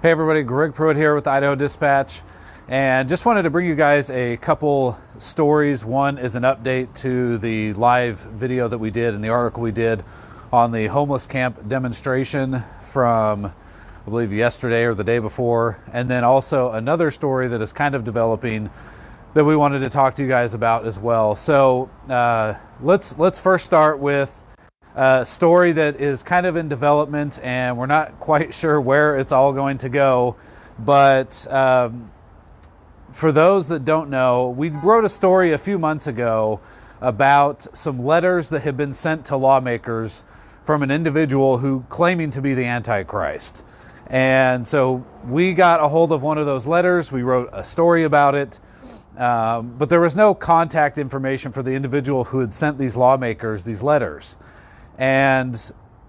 Hey everybody, Greg Pruitt here with the Idaho Dispatch, and just wanted to bring you guys a couple stories. One is an update to the live video that we did and the article we did on the homeless camp demonstration from, I believe, yesterday or the day before, and then also another story that is kind of developing that we wanted to talk to you guys about as well. So let's first start with a story that is kind of in development, and we're not quite sure where it's all going to go. But for those that don't know, we wrote a story a few months ago about some letters that had been sent to lawmakers from an individual who claiming to be the Antichrist. And so we got a hold of one of those letters. We wrote a story about it. But there was no contact information for the individual who had sent these lawmakers these letters. And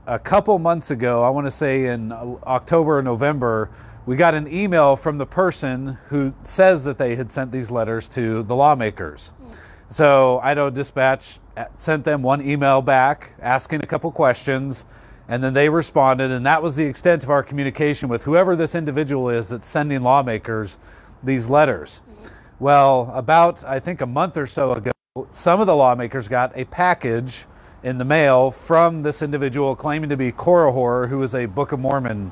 a couple months ago, I want to say in October or November, we got an email from the person who says that they had sent these letters to the lawmakers. So Idaho Dispatch sent them one email back asking a couple questions, and then they responded, and that was the extent of our communication with whoever this individual is that's sending lawmakers these letters. Well, about, I think, a month or so ago, some of the lawmakers got a package in the mail from this individual claiming to be Korihor, who is a Book of Mormon,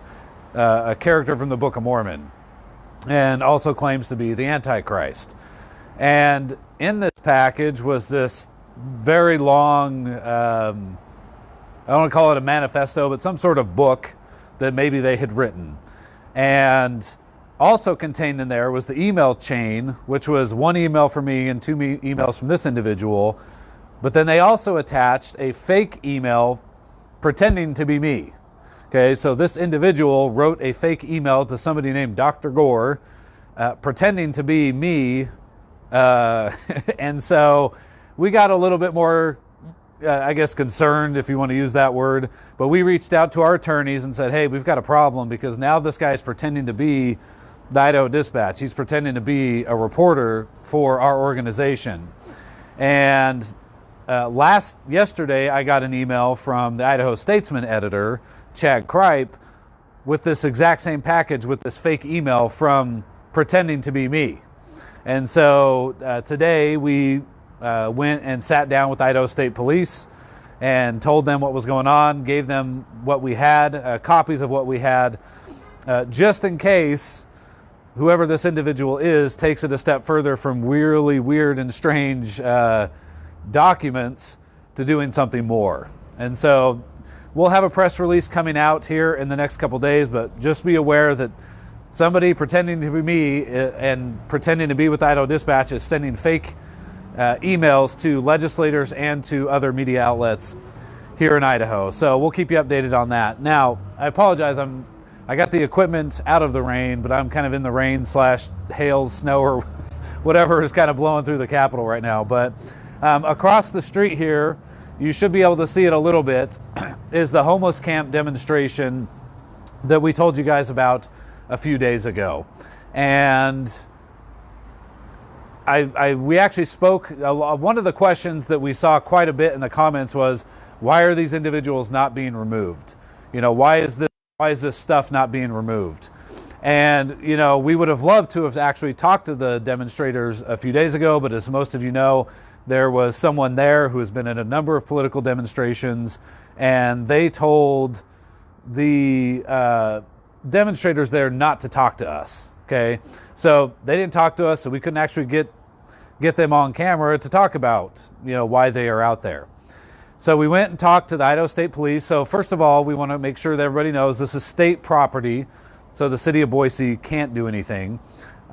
a character from the Book of Mormon, and also claims to be the Antichrist. And in this package was this very long, I don't want to call it a manifesto, but some sort of book that maybe they had written. And also contained in there was the email chain, which was one email from me and two emails from this individual. But then they also attached a fake email pretending to be me. Okay, so this individual wrote a fake email to somebody named Dr. Gore, pretending to be me. And so we got a little bit more, I guess, concerned, if you want to use that word. But we reached out to our attorneys and said, hey, we've got a problem because now this guy is pretending to be the Idaho Dispatch. He's pretending to be a reporter for our organization. And yesterday, I got an email from the Idaho Statesman editor, Chad Kripe, with this exact same package with this fake email from pretending to be me. And so today we went and sat down with Idaho State Police and told them what was going on, gave them what we had, copies of what we had, just in case whoever this individual is takes it a step further from really weird and strange documents to doing something more. And so we'll have a press release coming out here in the next couple days, but just be aware that somebody pretending to be me and pretending to be with Idaho Dispatch is sending fake emails to legislators and to other media outlets here in Idaho. So we'll keep you updated on that. Now, I apologize, I got the equipment out of the rain, but I'm kind of in the rain / hail, snow, or whatever is kind of blowing through the Capitol right now. But across the street here, you should be able to see it a little bit, is the homeless camp demonstration that we told you guys about a few days ago. And we actually spoke, one of the questions that we saw quite a bit in the comments was, why are these individuals not being removed? You know, why is this stuff not being removed? And, you know, we would have loved to have actually talked to the demonstrators a few days ago, but as most of you know, there was someone there who has been in a number of political demonstrations, and they told the demonstrators there not to talk to us. Okay, so they didn't talk to us, so we couldn't actually get them on camera to talk about, you know, why they are out there. So we went and talked to the Idaho State Police. So first of all, we want to make sure that everybody knows this is state property, so the city of Boise can't do anything.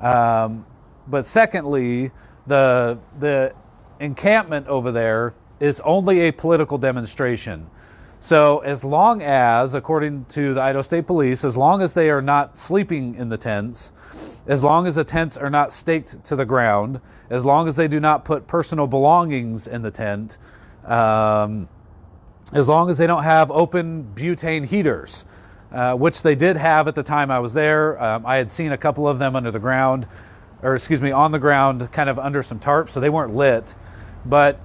But secondly, the encampment over there is only a political demonstration. So as long as, according to the Idaho State Police, as long as they are not sleeping in the tents, as long as the tents are not staked to the ground, as long as they do not put personal belongings in the tent, as long as they don't have open butane heaters, which they did have at the time I was there. I had seen a couple of them under the ground, or excuse me, on the ground, kind of under some tarps, so they weren't lit. But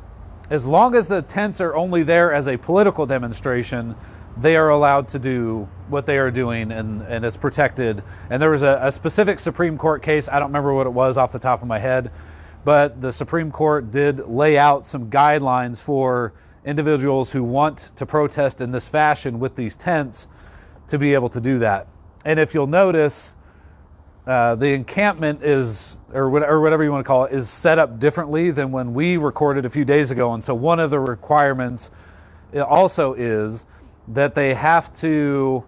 as long as the tents are only there as a political demonstration, they are allowed to do what they are doing, and it's protected. And there was a specific Supreme Court case, I don't remember what it was off the top of my head, but the Supreme Court did lay out some guidelines for individuals who want to protest in this fashion with these tents to be able to do that. And if you'll notice, the encampment is, or whatever you want to call it, is set up differently than when we recorded a few days ago. And so one of the requirements also is that they have to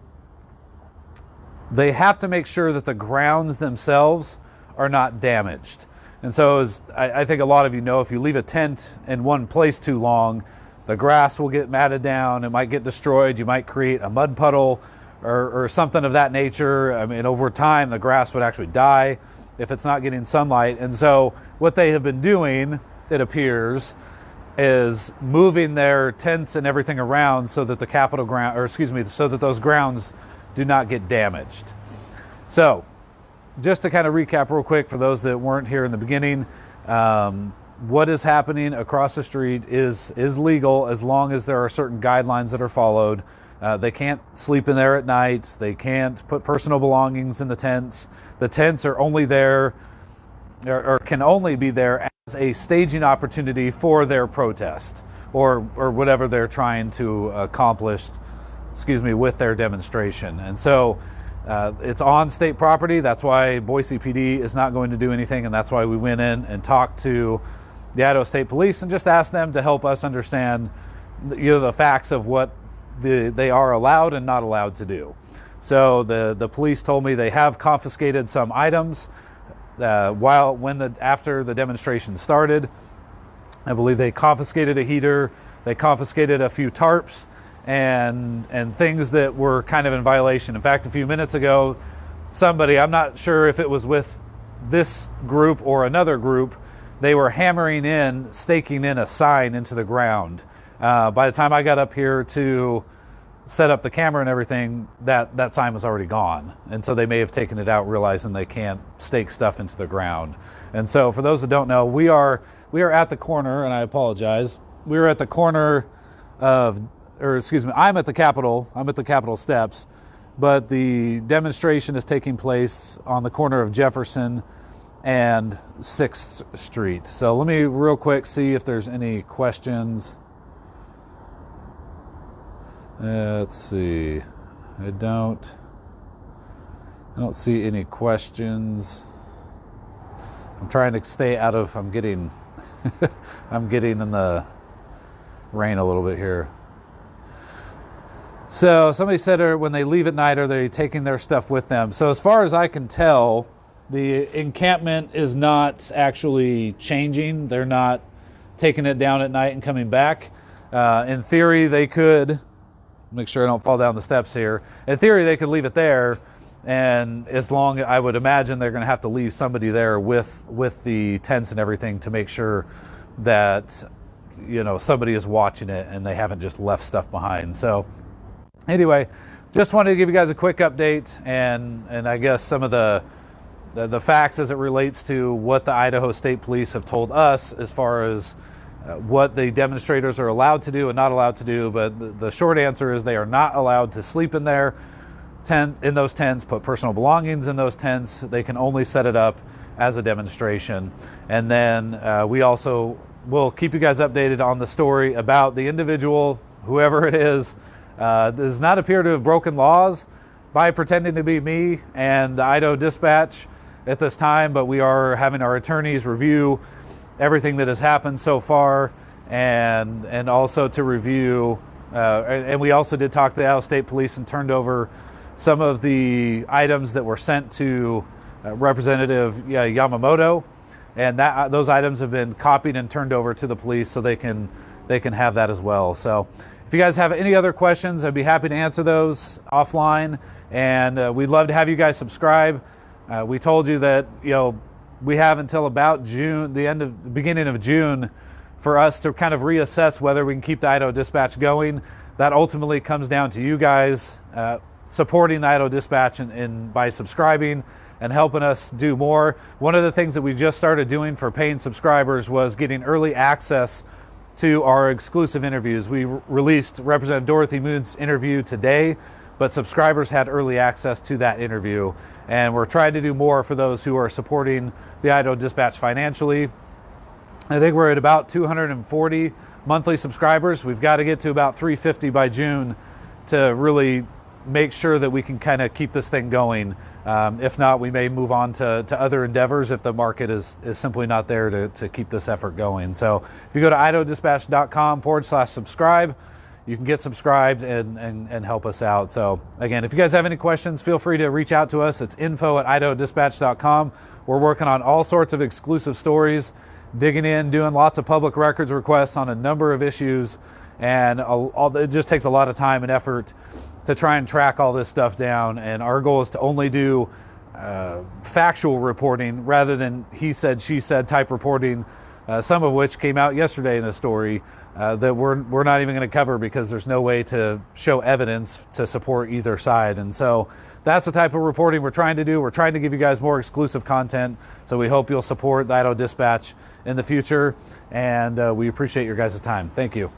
make sure that the grounds themselves are not damaged. And so, as I think a lot of you know, if you leave a tent in one place too long, the grass will get matted down, it might get destroyed, you might create a mud puddle or something of that nature. I mean, over time, the grass would actually die if it's not getting sunlight. And so what they have been doing, it appears, is moving their tents and everything around so that the Capitol ground, or excuse me, so that those grounds do not get damaged. So, just to kind of recap real quick for those that weren't here in the beginning, what is happening across the street is legal as long as there are certain guidelines that are followed. They can't sleep in there at night. They can't put personal belongings in the tents. The tents are only there, or can only be there as a staging opportunity for their protest or whatever they're trying to accomplish, with their demonstration. And so it's on state property. That's why Boise PD is not going to do anything, and that's why we went in and talked to the Idaho State Police and just asked them to help us understand, the facts of what they are allowed and not allowed to do. So the police told me they have confiscated some items after the demonstration started. I believe they confiscated a heater, they confiscated a few tarps, and things that were kind of in violation. In fact, a few minutes ago, somebody, I'm not sure if it was with this group or another group, they were staking in a sign into the ground. By the time I got up here to set up the camera and everything, that sign was already gone. And so they may have taken it out, realizing they can't stake stuff into the ground. And so for those that don't know, we are at the corner, and I apologize. We are at the corner I'm at the Capitol. I'm at the Capitol steps, but the demonstration is taking place on the corner of Jefferson and 6th Street. So let me real quick see if there's any questions. Let's see. I don't see any questions. I'm trying to stay out of, I'm getting in the rain a little bit here. So somebody said, when they leave at night, are they taking their stuff with them? So as far as I can tell, the encampment is not actually changing. They're not taking it down at night and coming back. In theory, they could, make sure I don't fall down the steps here. In theory, they could leave it there, and I would imagine they're going to have to leave somebody there with the tents and everything to make sure that, somebody is watching it and they haven't just left stuff behind. So anyway, just wanted to give you guys a quick update and I guess some of the facts as it relates to what the Idaho State Police have told us as far as what the demonstrators are allowed to do and not allowed to do. But the short answer is they are not allowed to sleep in those tents, put personal belongings in those tents. They can only set it up as a demonstration. And then we also will keep you guys updated on the story about the individual, whoever it is, does not appear to have broken laws by pretending to be me and the Idaho Dispatch at this time, but we are having our attorneys review everything that has happened so far, and also to review, and we also did talk to the Idaho State Police and turned over some of the items that were sent to Representative Yamamoto, and those items have been copied and turned over to the police so they can have that as well. So if you guys have any other questions, I'd be happy to answer those offline, and we'd love to have you guys subscribe. We told you that we have until about June, the beginning of June, for us to kind of reassess whether we can keep the Idaho Dispatch going. That ultimately comes down to you guys supporting the Idaho Dispatch and by subscribing and helping us do more. One of the things that we just started doing for paying subscribers was getting early access to our exclusive interviews. We released Representative Dorothy Moon's interview today, but subscribers had early access to that interview. And we're trying to do more for those who are supporting the Idaho Dispatch financially. I think we're at about 240 monthly subscribers. We've got to get to about 350 by June to really make sure that we can kind of keep this thing going. If not, we may move on to other endeavors if the market is simply not there to keep this effort going. So if you go to idahodispatch.com/subscribe, you can get subscribed and help us out. So again, if you guys have any questions, feel free to reach out to us. It's info@idahodispatch.com. We're working on all sorts of exclusive stories, digging in, doing lots of public records requests on a number of issues, and it just takes a lot of time and effort to try and track all this stuff down. And our goal is to only do factual reporting rather than he said, she said type reporting, some of which came out yesterday in a story that we're not even going to cover because there's no way to show evidence to support either side. And so that's the type of reporting we're trying to do. We're trying to give you guys more exclusive content. So we hope you'll support the Idaho Dispatch in the future. And we appreciate your guys' time. Thank you.